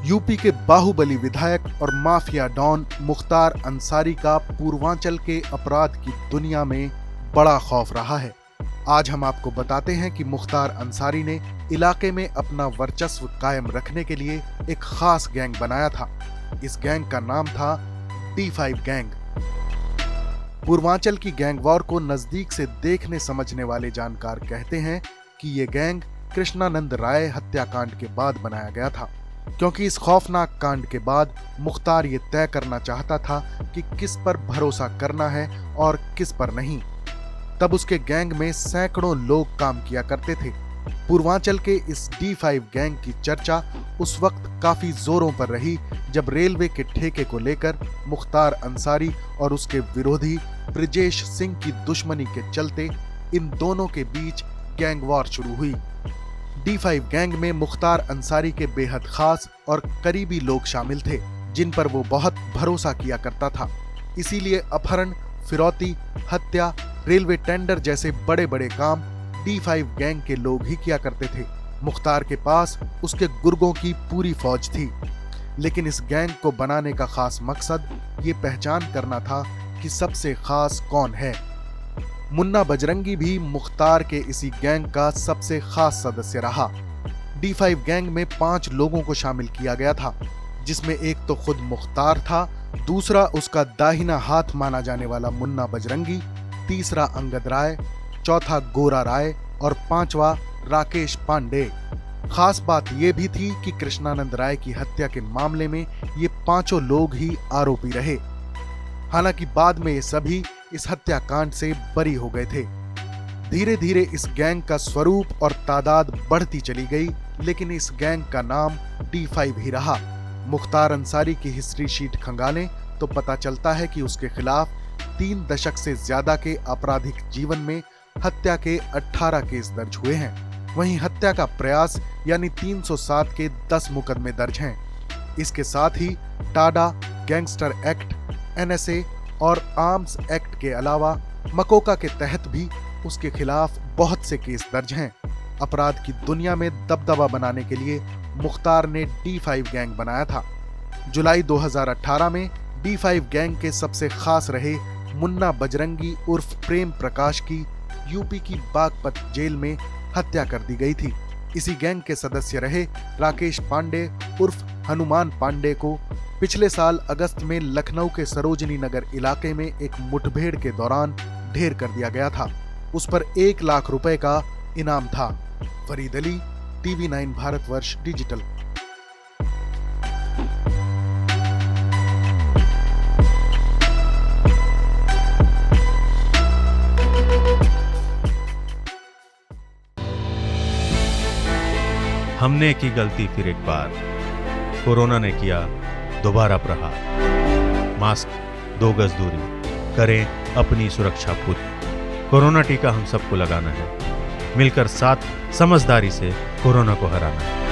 UP के बाहुबली विधायक और माफिया डॉन मुख्तार अंसारी का पूर्वांचल के अपराध की दुनिया में बड़ा खौफ रहा है। आज हम आपको बताते हैं कि मुख्तार अंसारी ने इलाके में अपना वर्चस्व कायम रखने के लिए एक खास गैंग बनाया था। इस गैंग का नाम था D5 गैंग। पूर्वांचल की गैंग वॉर को नजदीक से देखने समझने वाले जानकार कहते हैं कि ये गैंग कृष्णानंद राय हत्याकांड के बाद बनाया गया था, क्योंकि इस खौफनाक कांड के बाद मुख्तार ये तय करना चाहता था कि किस पर भरोसा करना है और किस पर नहीं। तब उसके गैंग में सैकड़ों लोग काम किया करते थे। पूर्वांचल के इस D5 गैंग की चर्चा उस वक्त काफी जोरों पर रही जब रेलवे के ठेके को लेकर मुख्तार अंसारी और उसके विरोधी ब्रिजेश सिंह की दुश्मनी के चलते इन दोनों के बीच गैंग वॉर शुरू हुई। D5 गैंग में मुख्तार अंसारी के बेहद खास और करीबी लोग शामिल थे, जिन पर वो बहुत भरोसा किया करता था। इसीलिए अपहरण, फिरौती, हत्या, रेलवे टेंडर जैसे बड़े बड़े काम D5 गैंग के लोग ही किया करते थे। मुख्तार के पास उसके गुर्गों की पूरी फौज थी, लेकिन इस गैंग को बनाने का खास मकसद ये पहचान करना था कि सबसे खास कौन है। मुन्ना बजरंगी भी मुख्तार के इसी गैंग का सबसे खास सदस्य रहा। D5 गैंग में 5 लोगों को शामिल किया गया था, जिसमें एक तो खुद मुख्तार था, दूसरा उसका दाहिना हाथ माना जाने वाला मुन्ना बजरंगी, तीसरा अंगद राय, चौथा गोरा राय और पांचवा राकेश पांडे। खास बात यह भी थी कि कृष्णानंद राय की हत्या के मामले में ये पांचों लोग ही आरोपी रहे। हालांकि बाद में ये सभी इस हत्याकांड से बरी हो गए थे। धीरे धीरे इस गैंग का स्वरूप और तादाद बढ़ती चली गई, लेकिन इस गैंग का नाम D5 ही रहा। मुख्तार अंसारी की हिस्ट्री शीट खंगालें तो पता चलता है कि उसके खिलाफ 3 दशक से ज्यादा के आपराधिक जीवन में हत्या के 18 केस दर्ज हुए हैं। वहीं हत्या का प्रयास यानी 307 के 10 मुकदमे दर्ज हैं। इसके साथ ही टाडा, गैंगस्टर एक्ट, NSA और आर्म्स एक्ट के अलावा मकोका के तहत भी उसके खिलाफ बहुत से केस दर्ज हैं। अपराध की दुनिया में दबदबा बनाने के लिए मुख्तार ने D5 गैंग बनाया था। जुलाई 2018 में D5 गैंग के सबसे खास रहे मुन्ना बजरंगी उर्फ प्रेम प्रकाश की यूपी की बागपत जेल में हत्या कर दी गई थी। इसी गैंग के सदस्य रहे राकेश पांडे उर्फ हनुमान पांडे को पिछले साल अगस्त में लखनऊ के सरोजनी नगर इलाके में एक मुठभेड़ के दौरान ढेर कर दिया गया था। उस पर 1 लाख रुपए का इनाम था। Farid Ali, TV9 Bharatvarsh digital. हमने की गलती फिर एक बार, कोरोना ने किया दोबारा प्रहार। मास्क, 2 गज दूरी, करें अपनी सुरक्षा खुद। कोरोना टीका हम सबको लगाना है, मिलकर साथ समझदारी से कोरोना को हराना है।